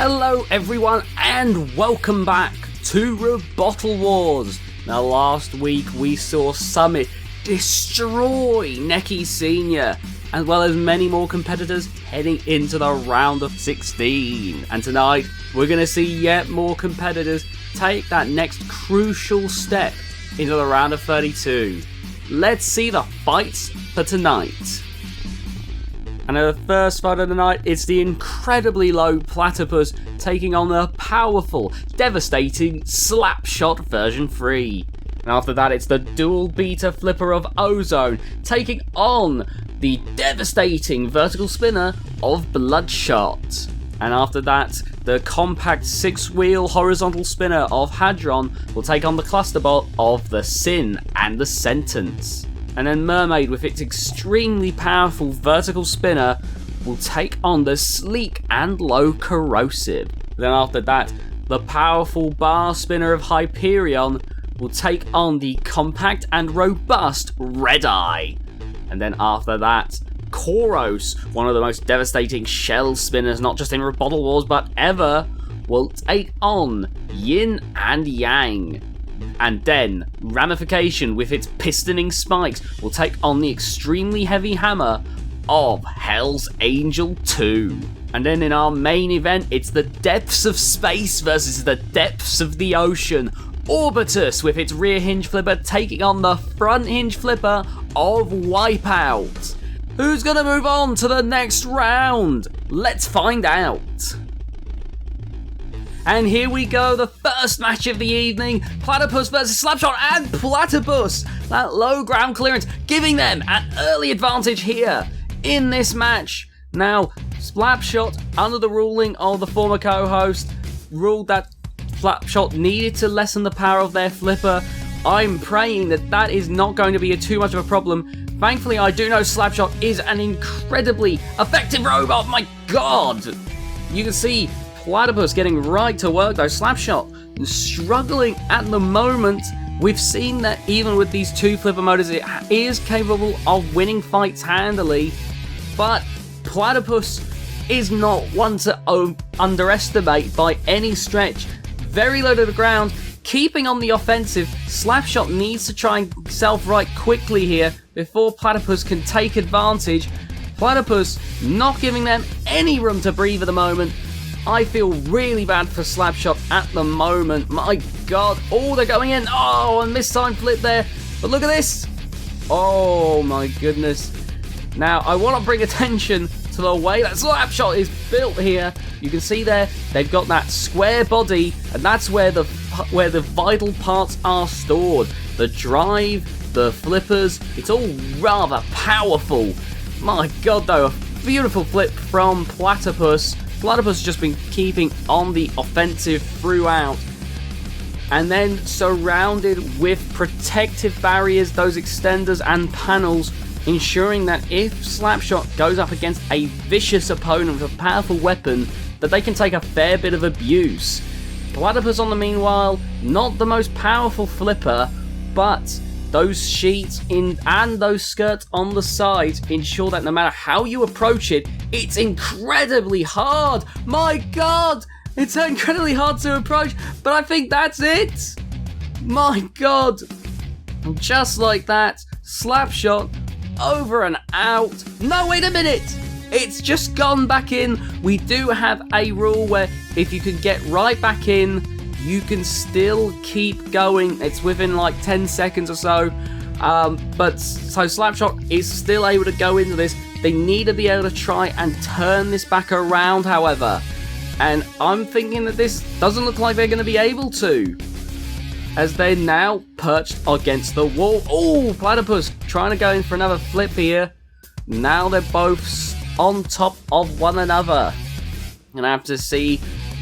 Hello everyone and welcome back to Robottal Wars. Now last week we saw Summit destroy Neki Senior, as well as many more competitors heading into the round of 16. And tonight we're going to see yet more competitors take that next crucial step into the round of 32. Let's see the fights for tonight. And the first fight of the night, it's the incredibly low Platypus taking on the powerful, devastating Slapshot version 3. And after that, it's the dual beta flipper of Ozone taking on the devastating vertical spinner of Bloodshot. And after that, the compact 6-wheel horizontal spinner of Hadron will take on the clusterbot of the Sin and the Sentence. And then Mermaid, with its extremely powerful vertical spinner, will take on the sleek and low Corrosive. Then after that, the powerful bar spinner of Hyperion will take on the compact and robust Red Eye. And then after that, Koros, one of the most devastating shell spinners not just in Robottal Wars but ever, will take on Yin and Yang. And then Ramification, with its pistoning spikes, will take on the extremely heavy hammer of Hell's Angel 2. And then in our main event, it's the depths of space versus the depths of the ocean. Orbitus, with its rear hinge flipper, taking on the front hinge flipper of Wipeout. Who's going to move on to the next round? Let's find out. And here we go, the first match of the evening, Platypus versus Slapshot, and Platypus, that low ground clearance, giving them an early advantage here in this match. Now, Slapshot, under the ruling of the former co-host, ruled that Slapshot needed to lessen the power of their flipper. I'm praying that that is not going to be too much of a problem. Thankfully, I do know Slapshot is an incredibly effective robot, my god! You can see Platypus getting right to work though. Slapshot struggling at the moment. We've seen that even with these two flipper motors, it is capable of winning fights handily, but Platypus is not one to underestimate by any stretch. Very low to the ground, keeping on the offensive. Slapshot needs to try and self-right quickly here before Platypus can take advantage. Platypus not giving them any room to breathe at the moment. I feel really bad for Slapshot at the moment. My god. Oh, they're going in. Oh, a mistime flip there. But look at this. Oh, my goodness. Now, I want to bring attention to the way that Slapshot is built here. You can see there, they've got that square body, and that's where the vital parts are stored. The drive, the flippers, it's all rather powerful. My god, though, a beautiful flip from Platypus. Platypus just been keeping on the offensive throughout. And then surrounded with protective barriers, those extenders and panels, ensuring that if Slapshot goes up against a vicious opponent with a powerful weapon, that they can take a fair bit of abuse. Platypus, on the meanwhile, not the most powerful flipper, but those sheets and those skirts on the side ensure that no matter how you approach it, it's incredibly hard. My god, it's incredibly hard to approach, but I think that's it. My god. Just like that, Slapshot over and out. No, wait a minute. It's just gone back in. We do have a rule where if you can get right back in, you can still keep going. It's within like 10 seconds or so. But so Slapshot is still able to go into this. They need to be able to try and turn this back around, however. And I'm thinking that this doesn't look like they're going to be able to, as they're now perched against the wall. Oh, Platypus trying to go in for another flip here. Now they're both on top of one another. And I have to see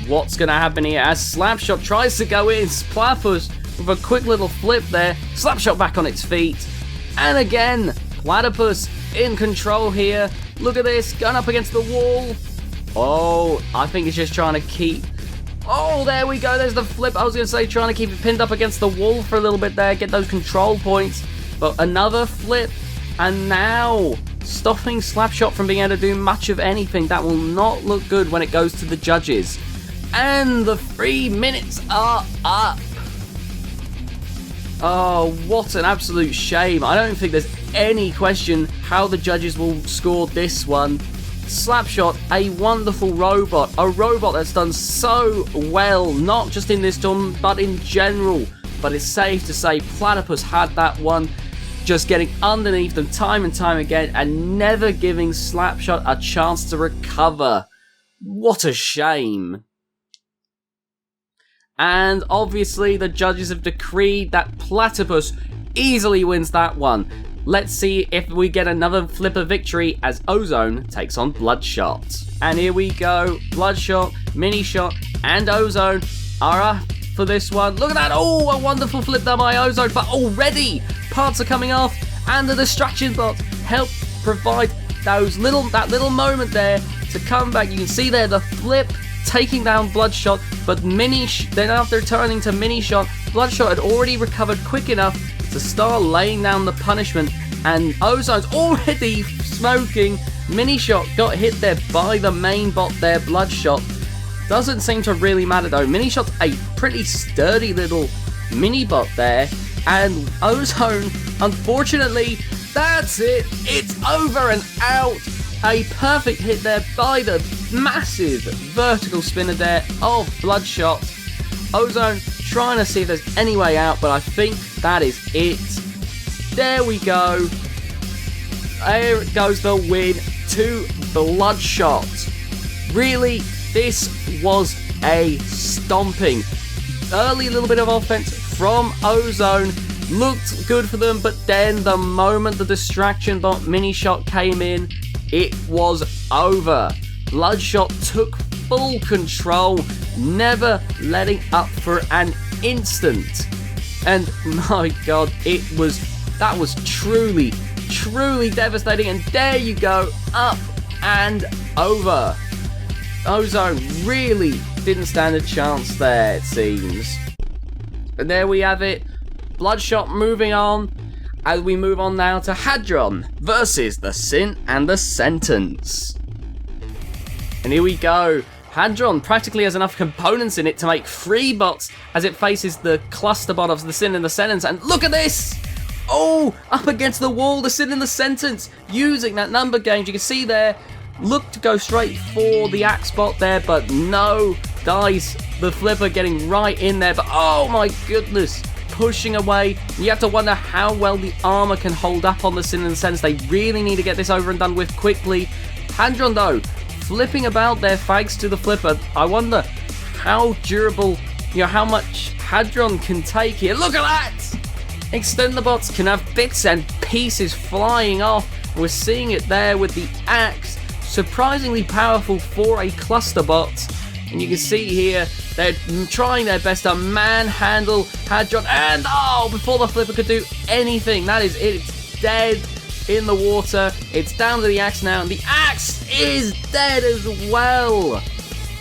what's going to happen here as Slapshot tries to go in. Platypus with a quick little flip there. Slapshot back on its feet. And again, Platypus in control here. Look at this, going up against the wall. Oh, I think it's just trying to keep... Oh, there we go. There's the flip. I was going to say trying to keep it pinned up against the wall for a little bit there. Get those control points. But another flip. And now stopping Slapshot from being able to do much of anything. That will not look good when it goes to the judges. And the 3 minutes are up. Oh, what an absolute shame. I don't think there's any question how the judges will score this one. Slapshot, a wonderful robot. A robot that's done so well, not just in this tournament, but in general. But it's safe to say Platypus had that one, just getting underneath them time and time again and never giving Slapshot a chance to recover. What a shame. And obviously the judges have decreed that Platypus easily wins that one. Let's see if we get another flipper victory as Ozone takes on Bloodshot. And here we go. Bloodshot, Mini-Shot, and Ozone are up for this one. Look at that. Oh, a wonderful flip there by Ozone. But already parts are coming off. And the distraction bot help provide that little moment there to come back. You can see there the flip taking down Bloodshot, but then after turning to Mini-Shot, Bloodshot had already recovered quick enough to start laying down the punishment, and Ozone's already smoking. Mini-Shot got hit there by the main bot there, Bloodshot. Doesn't seem to really matter though. Mini-Shot's a pretty sturdy little mini-bot there, and Ozone, unfortunately, that's it. It's over and out. A perfect hit there by the massive vertical spinner there of Bloodshot. Ozone trying to see if there's any way out, but I think that is it. There we go. There goes the win to Bloodshot. Really, this was a stomping. Early little bit of offense from Ozone. Looked good for them, but then the moment the distraction bot Mini-Shot came in, it was over. Bloodshot took full control, never letting up for an instant. And my god, that was truly devastating. And there you go, up and over. Ozone really didn't stand a chance there, it seems. And there we have it. Bloodshot moving on. As we move on now to Hadron versus the Sin and the Sentence. And here we go. Hadron practically has enough components in it to make 3 bots as it faces the cluster bot of the Sin and the Sentence. And look at this! Oh, up against the wall, the Sin and the Sentence, using that number game. You can see there, look to go straight for the Axe bot there, but no. Dice, the flipper getting right in there, but oh my goodness. Pushing away. You have to wonder how well the armor can hold up on the Sin and the Sentence. They really need to get this over and done with quickly. Hadron though, flipping about there thanks to the flipper. I wonder how durable, how much Hadron can take here. Look at that! Extenderbots can have bits and pieces flying off. We're seeing it there with the axe. Surprisingly powerful for a cluster bot. And you can see here, they're trying their best to manhandle Hadron. And before the flipper could do anything, that is it. It's dead in the water. It's down to the axe now. And the axe is dead as well.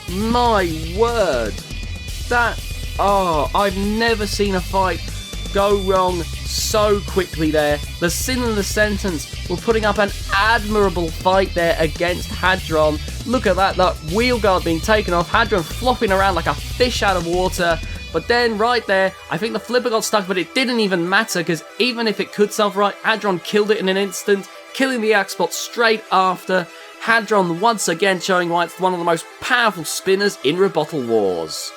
My word. I've never seen a fight go wrong so quickly there. The Sin and the Sentence were putting up an admirable fight there against Hadron. Look at that wheel guard being taken off. Hadron flopping around like a fish out of water. But then right there, I think the flipper got stuck, but it didn't even matter because even if it could self-right, Hadron killed it in an instant, killing the axe bot straight after. Hadron once again showing why it's one of the most powerful spinners in Robottal Wars.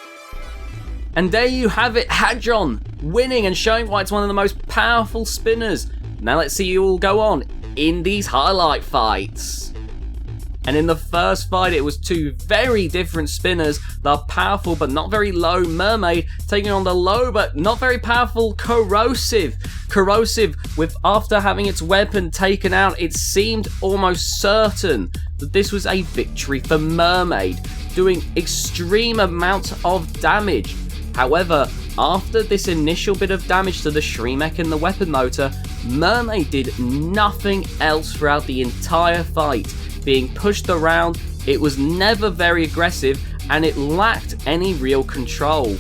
And there you have it, Hadron winning and showing why it's one of the most powerful spinners. Now let's see you all go on in these highlight fights. And in the first fight, it was 2 very different spinners. The powerful but not very low Mermaid taking on the low but not very powerful Corrosive. Corrosive, after having its weapon taken out, it seemed almost certain that this was a victory for Mermaid, doing extreme amounts of damage. However, after this initial bit of damage to the Shreemekh and the weapon motor, Mermaid did nothing else throughout the entire fight. Being pushed around, it was never very aggressive and it lacked any real control.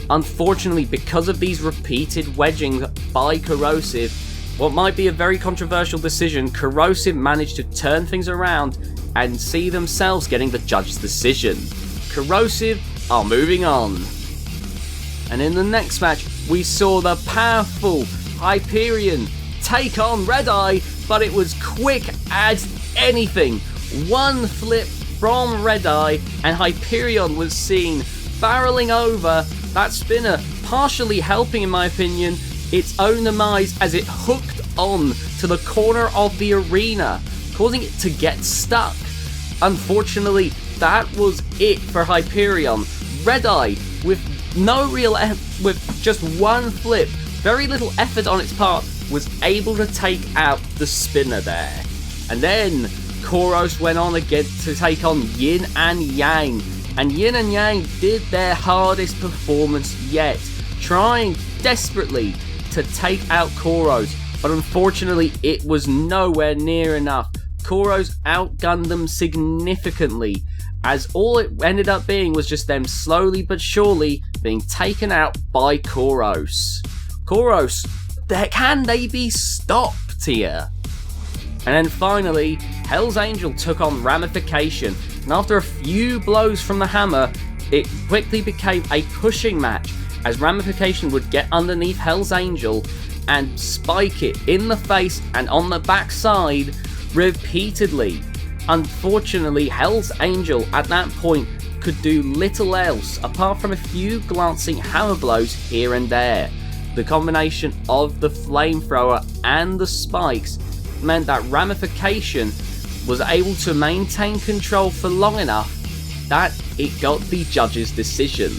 Unfortunately, because of these repeated wedgings by Corrosive, what might be a very controversial decision, Corrosive managed to turn things around and see themselves getting the judge's decision. Corrosive are moving on. And in the next match, we saw the powerful Hyperion take on Red Eye, but it was quick as anything. One flip from Red Eye, and Hyperion was seen barreling over that spinner, partially helping, in my opinion, its own demise as it hooked on to the corner of the arena, causing it to get stuck. Unfortunately, that was it for Hyperion. Red Eye, with with just one flip, very little effort on its part, was able to take out the spinner there. And then Koros went on again to take on Yin and Yang. And Yin and Yang did their hardest performance yet, trying desperately to take out Koros. But unfortunately, it was nowhere near enough. Koros outgunned them significantly, as all it ended up being was just them slowly but surely being taken out by Koros. Koros, can they be stopped here? And then finally, Hell's Angel took on Ramification, and after a few blows from the hammer, it quickly became a pushing match, as Ramification would get underneath Hell's Angel and spike it in the face and on the backside repeatedly. Unfortunately, Hell's Angel at that point could do little else apart from a few glancing hammer blows here and there. The combination of the flamethrower and the spikes meant that Ramification was able to maintain control for long enough that it got the judge's decision.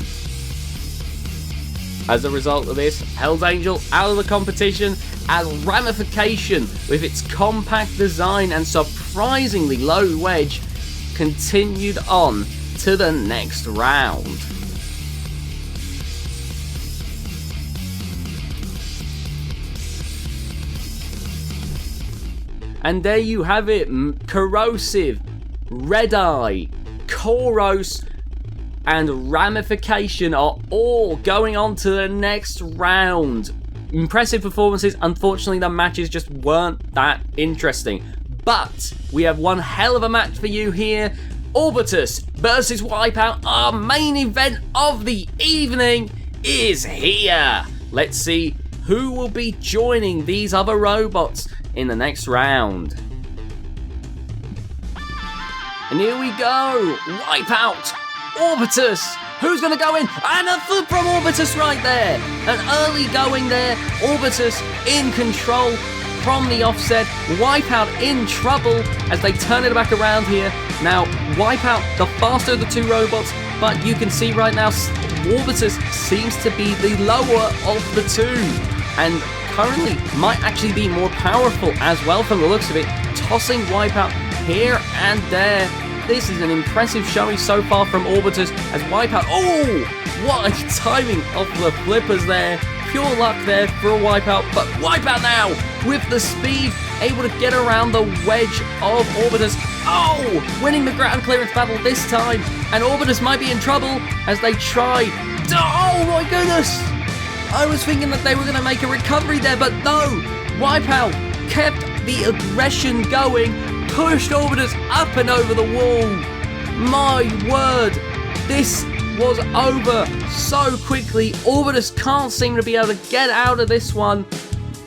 As a result of this, Hell's Angel out of the competition, as Ramification, with its compact design and surprisingly low wedge, continued on to the next round. And there you have it, Corrosive, Red Eye, Koros, and Ramification are all going on to the next round. Impressive performances. Unfortunately, the matches just weren't that interesting. But we have one hell of a match for you here. Orbitus versus Wipeout, our main event of the evening, is here. Let's see who will be joining these other robots in the next round. And here we go. Wipeout, Orbitus. Who's going to go in? And a flip from Orbitus right there. An early going there. Orbitus in control from the offset. Wipeout in trouble as they turn it back around here. Now, Wipeout, the faster of the two robots, but you can see right now, Orbitus seems to be the lower of the two. And currently might actually be more powerful as well from the looks of it. Tossing Wipeout here and there. This is an impressive showing so far from Orbitus as Wipeout. Oh, what a timing of the flippers there. Pure luck there for a Wipeout, but Wipeout now with the speed, able to get around the wedge of Orbitus. Oh, winning the ground clearance battle this time, and Orbitus might be in trouble as they try. Oh my goodness! I was thinking that they were going to make a recovery there, but no! Wipeout kept the aggression going, pushed Orbitus up and over the wall. My word, this was over so quickly. Orbitus can't seem to be able to get out of this one.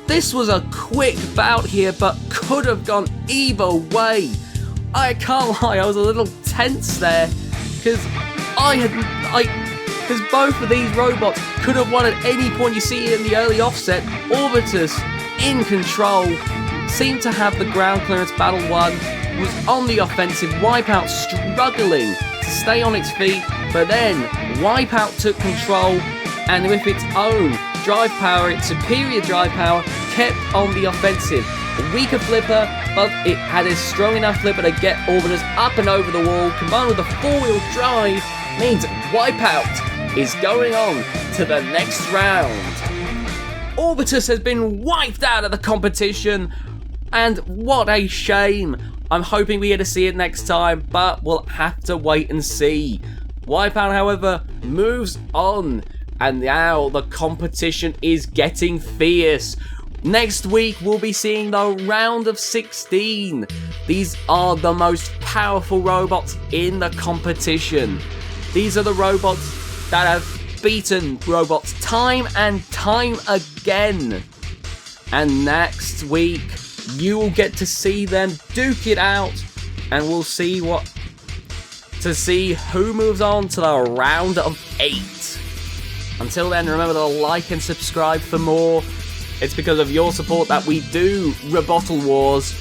This was a quick bout here, but could have gone either way. I can't lie, I was a little tense there, because both of these robots could have won at any point. You see it in the early offset. Orbitus in control, seemed to have the ground clearance battle won, was on the offensive. Wipeout struggling to stay on its feet, but then Wipeout took control, and with its own drive power, its superior drive power, kept on the offensive. A weaker flipper, but it had a strong enough flipper to get Orbitus up and over the wall, combined with a four-wheel drive, means Wipeout is going on to the next round. Orbitus has been wiped out of the competition, and what a shame. I'm hoping we get to see it next time, but we'll have to wait and see. Wipeout, however, moves on, and now the competition is getting fierce. Next week, we'll be seeing the round of 16. These are the most powerful robots in the competition. These are the robots that have beaten robots time and time again. And next week, you will get to see them duke it out, and we'll see who moves on to the round of 8. Until then, remember to like and subscribe for more. It's because of your support that we do Robottal Wars.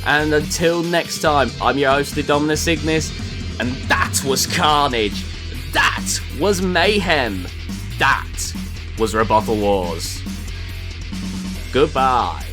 And until next time, I'm your host, the Dominus Ignis, and that was Carnage. That was Mayhem. That was Robottal Wars. Goodbye.